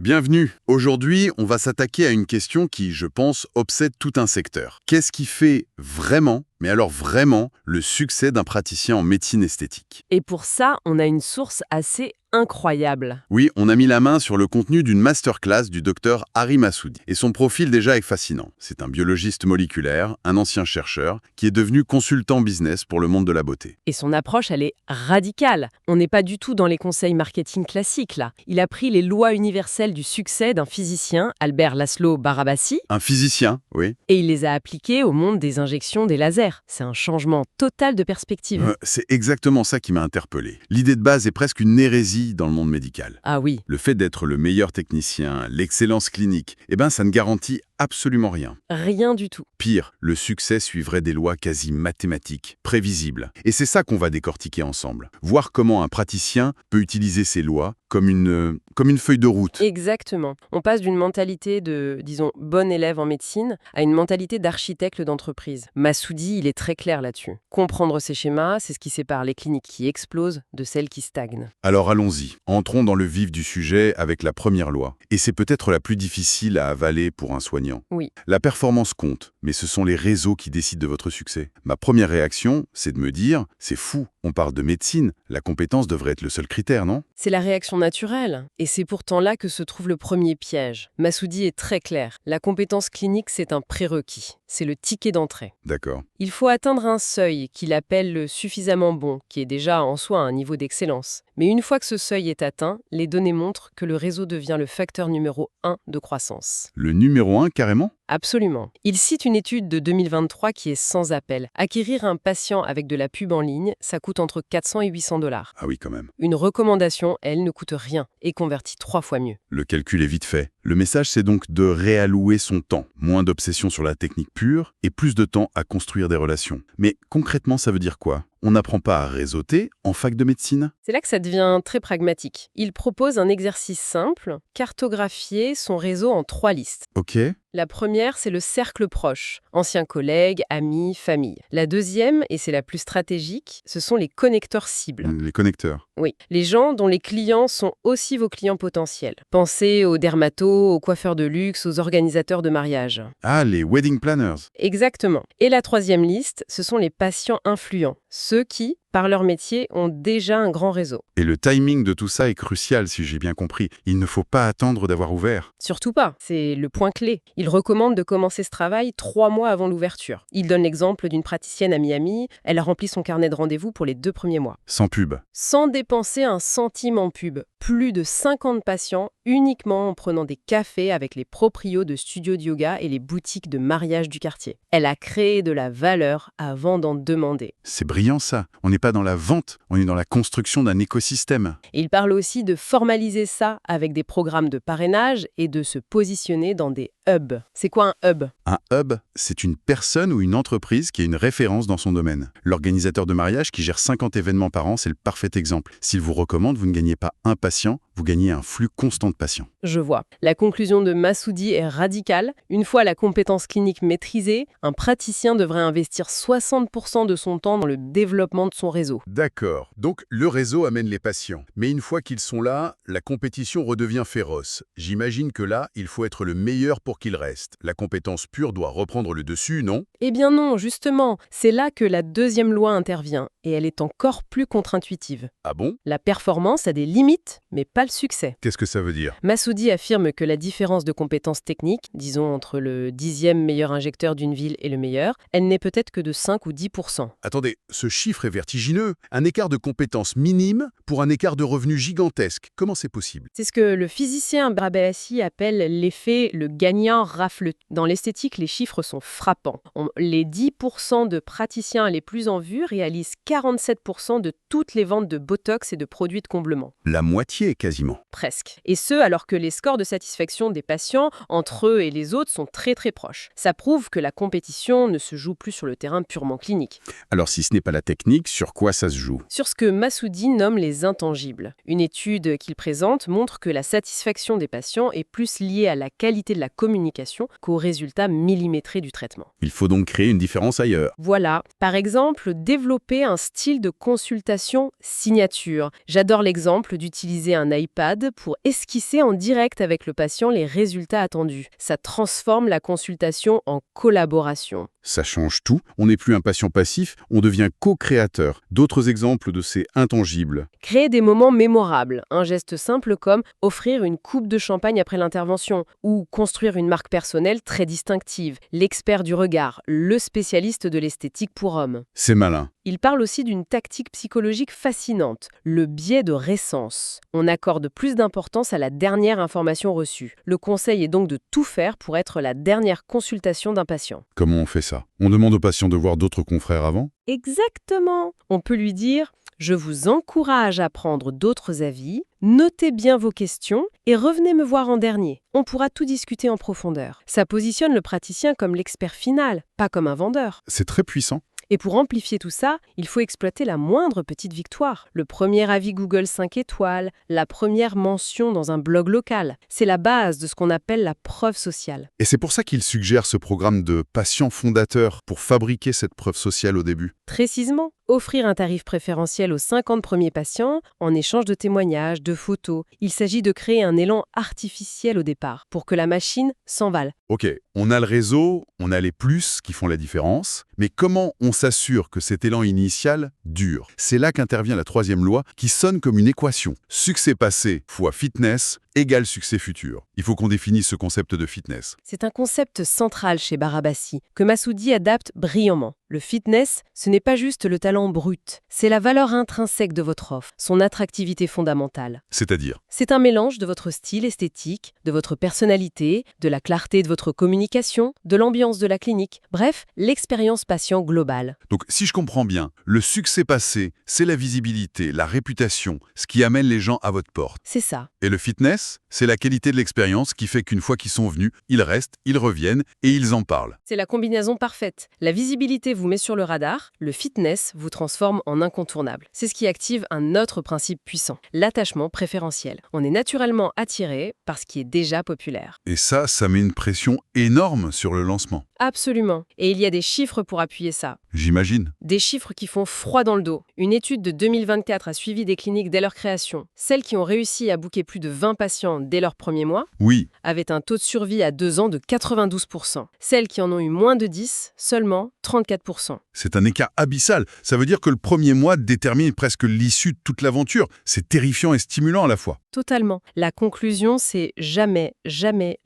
Bienvenue. Aujourd'hui, on va s'attaquer à une question qui, je pense, obsède tout un secteur. Qu'est-ce qui fait vraiment, mais alors vraiment, le succès d'un praticien en médecine esthétique? Et pour ça, on a une source assez incroyable. Oui, on a mis la main sur le contenu d'une masterclass du docteur Harry Massoudi. Et son profil déjà est fascinant. C'est un biologiste moléculaire, un ancien chercheur, qui est devenu consultant business pour le monde de la beauté. Et son approche, elle est radicale. On n'est pas du tout dans les conseils marketing classiques, là. Il a pris les lois universelles du succès d'un physicien, Albert Laszlo Barabasi, Un physicien, oui. et il les a appliquées au monde des injections des lasers. C'est un changement total de perspective. C'est exactement ça qui m'a interpellé. L'idée de base est presque une hérésie dans le monde médical. Ah oui, Le fait d'être le meilleur technicien, l'excellence clinique, ça ne garantit absolument rien. rien du tout. Pire, le succès suivrait des lois quasi mathématiques, prévisibles. Et c'est ça qu'on va décortiquer ensemble. Voir comment un praticien peut utiliser ces lois comme une feuille de route. Exactement. On passe d'une mentalité de, disons, bon élève en médecine à une mentalité d'architecte d'entreprise. Massoudi, il est très clair là-dessus. Comprendre ces schémas, c'est ce qui sépare les cliniques qui explosent de celles qui stagnent. Alors allons-y, entrons dans le vif du sujet avec la première loi. Et c'est peut-être la plus difficile à avaler pour un soignant. Oui. La performance compte, mais ce sont les réseaux qui décident de votre succès. Ma première réaction, c'est de me dire, c'est fou, on parle de médecine, la compétence devrait être le seul critère, non? C'est la réaction naturelle, et c'est pourtant là que se trouve le premier piège. Massoudi est très clair. La compétence clinique, c'est un prérequis. C'est le ticket d'entrée. D'accord. Il faut atteindre un seuil qu'il appelle le suffisamment bon, qui est déjà en soi un niveau d'excellence. Mais une fois que ce seuil est atteint, les données montrent que le réseau devient le facteur numéro 1 de croissance. Le numéro 1, carrément? Absolument. Il cite une étude de 2023 qui est sans appel. Acquérir un patient avec de la pub en ligne, ça coûte entre 400 et 800 $. Ah oui, quand même. Une recommandation, elle, ne coûte rien et convertit 3 fois mieux. Le calcul est vite fait. Le message, c'est donc de réallouer son temps. Moins d'obsession sur la technique pure et plus de temps à construire des relations. Mais concrètement, ça veut dire quoi? On n'apprend pas à réseauter en fac de médecine? C'est là que ça devient très pragmatique. Il propose un exercice simple, cartographier son réseau en 3 listes. Ok. La première, c'est le cercle proche, anciens collègues, amis, famille. La deuxième, et c'est la plus stratégique, ce sont les connecteurs cibles. Les connecteurs. Oui, les gens dont les clients sont aussi vos clients potentiels. Pensez aux dermatos, aux coiffeurs de luxe, aux organisateurs de mariage. Ah, les wedding planners. Exactement. Et la troisième liste, ce sont les patients influents, ceux qui, par leur métier, ont déjà un grand réseau. Et le timing de tout ça est crucial, si j'ai bien compris. Il ne faut pas attendre d'avoir ouvert. Surtout pas, c'est le point clé. Il recommande de commencer ce travail 3 mois avant l'ouverture. Il donne l'exemple d'une praticienne à Miami, elle a rempli son carnet de rendez-vous pour les 2 premiers mois. Sans pub. Sans dépenser un centime en pub. Plus de 50 patients uniquement en prenant des cafés avec les proprios de studios de yoga et les boutiques de mariage du quartier. Elle a créé de la valeur avant d'en demander. C'est brillant ça. On n'est pas dans la vente, on est dans la construction d'un écosystème. Et il parle aussi de formaliser ça avec des programmes de parrainage et de se positionner dans des hubs. C'est quoi un hub? Un hub, c'est une personne ou une entreprise qui est une référence dans son domaine. L'organisateur de mariage qui gère 50 événements par an, c'est le parfait exemple. S'il vous recommande, vous ne gagnez pas un patient, vous gagnez un flux constant de patients. Je vois. La conclusion de Massoudi est radicale. Une fois la compétence clinique maîtrisée, un praticien devrait investir 60% de son temps dans le développement de son réseau. D'accord. Donc le réseau amène les patients. Mais une fois qu'ils sont là, la compétition redevient féroce. J'imagine que là, il faut être le meilleur pour qu'ils restent. La compétence pure doit reprendre le dessus, non? Eh bien non, justement, c'est là que la deuxième loi intervient, et elle est encore plus contre-intuitive. Ah bon? La performance a des limites, mais pas le succès. Qu'est-ce que ça veut dire? Massoudi affirme que la différence de compétences techniques, disons entre le 10e meilleur injecteur d'une ville et le meilleur, elle n'est peut-être que de 5 ou 10%. Attendez, ce chiffre est vertigineux. Un écart de compétences minime pour un écart de revenus gigantesque. Comment c'est possible? C'est ce que le physicien Barabasi appelle l'effet le gagnant rafle. Dans l'esthétique, les chiffres sont frappants. Les 10% de praticiens les plus en vue réalisent 47% de toutes les ventes de Botox et de produits de comblement. La moitié, quasiment. Presque. Et ce, alors que les scores de satisfaction des patients, entre eux et les autres, sont très très proches. Ça prouve que la compétition ne se joue plus sur le terrain purement clinique. Alors si ce n'est pas la technique, sur quoi ça se joue? Sur ce que Massoudi nomme les intangibles. Une étude qu'il présente montre que la satisfaction des patients est plus liée à la qualité de la communication communication qu'aux résultats millimétrés du traitement. Il faut donc créer une différence ailleurs. Voilà, par exemple, développer un style de consultation signature. J'adore l'exemple d'utiliser un iPad pour esquisser en direct avec le patient les résultats attendus. Ça transforme la consultation en collaboration. Ça change tout. On n'est plus un patient passif, on devient co-créateur. D'autres exemples de ces intangibles. Créer des moments mémorables, un geste simple comme offrir une coupe de champagne après l'intervention ou construire une marque personnelle très distinctive, l'expert du regard, le spécialiste de l'esthétique pour hommes. C'est malin. Il parle aussi d'une tactique psychologique fascinante, le biais de récence. On accorde plus d'importance à la dernière information reçue. Le conseil est donc de tout faire pour être la dernière consultation d'un patient. Comment on fait ça? On demande au patient de voir d'autres confrères avant? Exactement. On peut lui dire « Je vous encourage à prendre d'autres avis, notez bien vos questions et revenez me voir en dernier. On pourra tout discuter en profondeur. » Ça positionne le praticien comme l'expert final, pas comme un vendeur. C'est très puissant. Et pour amplifier tout ça, il faut exploiter la moindre petite victoire. Le premier avis Google 5 étoiles, la première mention dans un blog local. C'est la base de ce qu'on appelle la preuve sociale. Et c'est pour ça qu'il suggère ce programme de patient fondateur pour fabriquer cette preuve sociale au début. Précisément, offrir un tarif préférentiel aux 50 premiers patients en échange de témoignages, de photos. Il s'agit de créer un élan artificiel au départ pour que la machine s'envale. Ok, on a le réseau, on a les plus qui font la différence, mais comment on s'assure que cet élan initial dure? C'est là qu'intervient la troisième loi qui sonne comme une équation. Succès passé fois fitness égale succès futur. Il faut qu'on définisse ce concept de fitness. C'est un concept central chez Barabasi que Massoudi adapte brillamment. Le fitness, ce n'est pas juste le talent brut, c'est la valeur intrinsèque de votre offre, son attractivité fondamentale. C'est-à-dire? C'est un mélange de votre style esthétique, de votre personnalité, de la clarté de votre communication, de l'ambiance de la clinique, bref, l'expérience patient globale. Donc, si je comprends bien, le succès passé, c'est la visibilité, la réputation, ce qui amène les gens à votre porte. C'est ça. Et le fitness, c'est la qualité de l'expérience qui fait qu'une fois qu'ils sont venus, ils restent, ils reviennent et ils en parlent. C'est la combinaison parfaite. La visibilité vous met sur le radar, le fitness vous transforme en incontournable. C'est ce qui active un autre principe puissant, l'attachement préférentiel. On est naturellement attiré par ce qui est déjà populaire. Et ça met une pression énorme sur le lancement. Absolument. Et il y a des chiffres pour appuyer ça. J'imagine. Des chiffres qui font froid dans le dos. Une étude de 2024 a suivi des cliniques dès leur création. Celles qui ont réussi à booker plus de 20 patients dès leur premier mois Oui, avaient un taux de survie à 2 ans de 92%. Celles qui en ont eu moins de 10, seulement 34%. c'est un écart abyssal. Ça veut dire que le premier mois détermine presque l'issue de toute l'aventure. C'est terrifiant et stimulant à la fois. Totalement. La conclusion, c'est jamais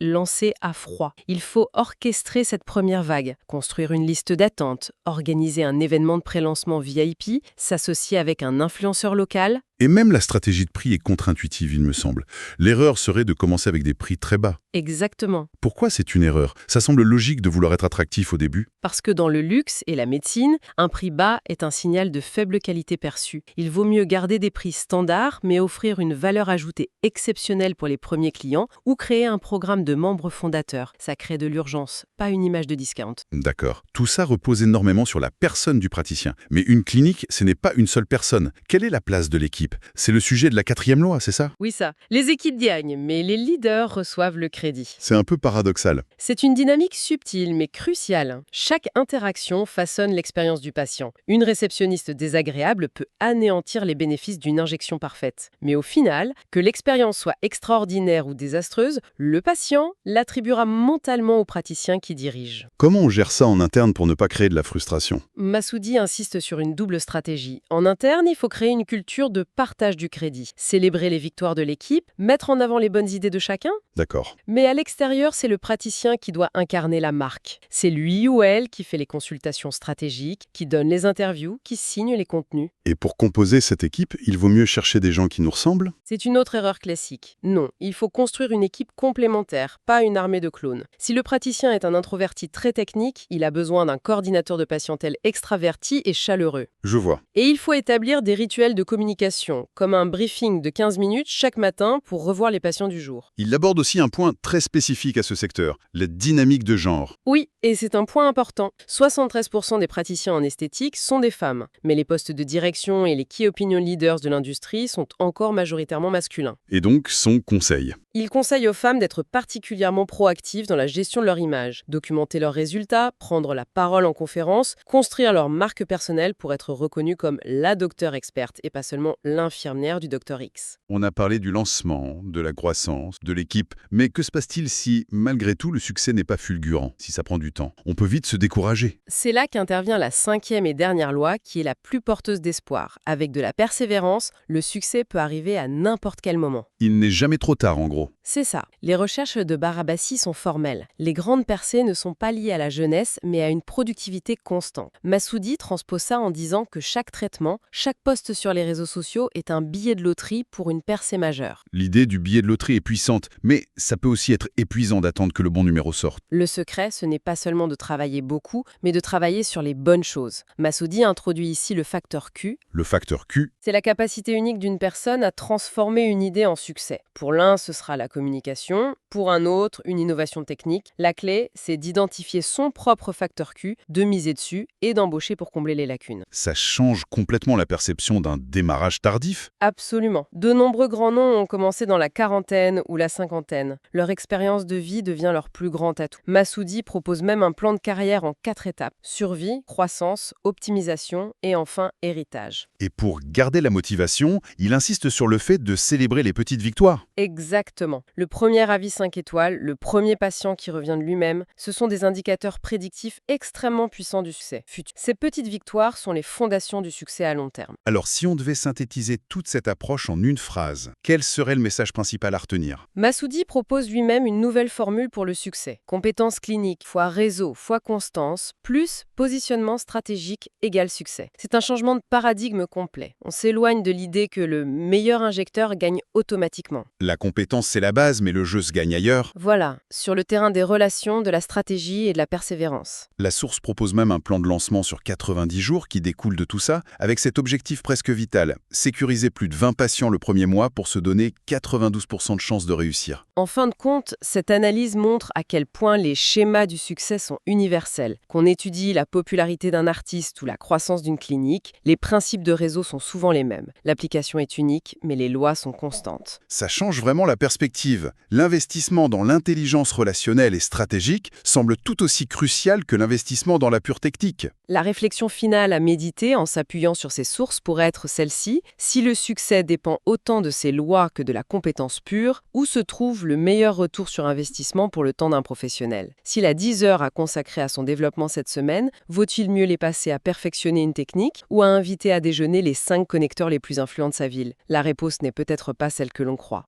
lancer à froid. Il faut orchestrer cette première vague, construire une liste d'attente, organiser un événement de pré-lancement VIP, s'associer avec un influenceur local. Et même la stratégie de prix est contre-intuitive, il me semble. L'erreur serait de commencer avec des prix très bas. Exactement. Pourquoi c'est une erreur? Ça semble logique de vouloir être attractif au début. Parce que dans le luxe et la médecine, un prix bas est un signal de faible qualité perçue. Il vaut mieux garder des prix standards, mais offrir une valeur ajoutée exceptionnelle pour les premiers clients ou créer un programme de membres fondateurs. Ça crée de l'urgence, pas une image de discount. D'accord. Tout ça repose énormément sur la personne du praticien. Mais une clinique, ce n'est pas une seule personne. Quelle est la place de l'équipe? C'est le sujet de la 4e loi, c'est ça? Oui, ça. Les équipes gagnent, mais les leaders reçoivent le crédit. C'est un peu paradoxal. C'est une dynamique subtile mais cruciale. Chaque interaction façonne l'expérience du patient. Une réceptionniste désagréable peut anéantir les bénéfices d'une injection parfaite. Mais au final, que l'expérience soit extraordinaire ou désastreuse, le patient l'attribuera mentalement au praticien qui dirige. Comment on gère ça en interne pour ne pas créer de la frustration? Massoudi insiste sur une double stratégie. En interne, il faut créer une culture de partage du crédit, célébrer les victoires de l'équipe, mettre en avant les bonnes idées de chacun. D'accord. Mais à l'extérieur, c'est le praticien qui doit incarner la marque. C'est lui ou elle qui fait les consultations stratégiques, qui donne les interviews, qui signe les contenus. Et pour composer cette équipe, il vaut mieux chercher des gens qui nous ressemblent? C'est une autre erreur classique. Non, il faut construire une équipe complémentaire, pas une armée de clones. Si le praticien est un introverti très technique, il a besoin d'un coordinateur de patientèle extraverti et chaleureux. Je vois. Et il faut établir des rituels de communication, comme un briefing de 15 minutes chaque matin pour revoir les patients du jour. Il aborde aussi un point très spécifique à ce secteur, la dynamique de genre. Oui, et c'est un point important. 73% des praticiens en esthétique sont des femmes, mais les postes de direction et les key opinion leaders de l'industrie sont encore majoritairement masculins. Et donc son conseil. Il conseille aux femmes d'être particulièrement proactives dans la gestion de leur image, documenter leurs résultats, prendre la parole en conférence, construire leur marque personnelle pour être reconnues comme la docteure experte et pas seulement l'infirmière du docteur X. On a parlé du lancement, de la croissance, de l'équipe, mais que se passe-t-il si, malgré tout, le succès n'est pas fulgurant, si ça prend du temps? On peut vite se décourager. C'est là qu'intervient la 5e et dernière loi, qui est la plus porteuse d'espoir. Avec de la persévérance, le succès peut arriver à n'importe quel moment. Il n'est jamais trop tard, en gros. C'est ça. Les recherches de Barabasi sont formelles. Les grandes percées ne sont pas liées à la jeunesse, mais à une productivité constante. Massoudi transpose ça en disant que chaque traitement, chaque post sur les réseaux sociaux est un billet de loterie pour une percée majeure. L'idée du billet de loterie est puissante, mais ça peut aussi être épuisant d'attendre que le bon numéro sorte. Le secret, ce n'est pas seulement de travailler beaucoup, mais de travailler sur les bonnes choses. Massoudi introduit ici le facteur Q. Le facteur Q, C'est la capacité unique d'une personne à transformer une idée en succès. Pour l'un, ce sera la communication. Pour un autre, une innovation technique. La clé, c'est d'identifier son propre facteur Q, de miser dessus et d'embaucher pour combler les lacunes. ça change complètement la perception d'un démarrage tardif. Absolument. De nombreux grands noms ont commencé dans la quarantaine ou la cinquantaine. Leur expérience de vie devient leur plus grand atout. Massoudi propose même un plan de carrière en 4 étapes. Survie, croissance, optimisation et enfin héritage. Et pour garder la motivation, il insiste sur le fait de célébrer les petites victoires. Exactement. Le premier avis 5 étoiles, le premier patient qui revient de lui-même, ce sont des indicateurs prédictifs extrêmement puissants du succès futur. Ces petites victoires sont les fondations du succès à long terme. Alors si on devait synthétiser toute cette approche en une phrase, quel serait le message principal à retenir? Massoudi propose lui-même une nouvelle formule pour le succès. Compétences cliniques fois réseau fois constance, plus positionnement stratégique égale succès. C'est un changement de paradigme complet. On s'éloigne de l'idée que le meilleur injecteur gagne automatiquement. La compétence, c'est la base, mais le jeu se gagne ailleurs. Voilà, sur le terrain des relations, de la stratégie et de la persévérance. La source propose même un plan de lancement sur 90 jours qui découle de tout ça, avec cet objectif presque vital, sécuriser plus de 20 patients le premier mois pour se donner 92% de chances de réussir. En fin de compte, cette analyse montre à quel point les schémas du succès sont universels. Qu'on étudie la popularité d'un artiste ou la croissance d'une clinique, les principes de réseau sont souvent les mêmes. L'application est unique, mais les lois sont constantes. Ça change vraiment la perspective. L'investissement dans l'intelligence relationnelle et stratégique semble tout aussi crucial que l'investissement dans la pure technique. La réflexion finale à méditer en s'appuyant sur ces sources pourrait être celle-ci. Si le succès dépend autant de ces lois que de la compétence pure, où se trouve le meilleur retour sur investissement pour le temps d'un professionnel? S'il a 10 heures à consacrer à son développement cette semaine, vaut-il mieux les passer à perfectionner une technique ou à inviter à déjeuner les 5 connecteurs les plus influents de sa ville? La réponse n'est peut-être pas celle que l'on croit.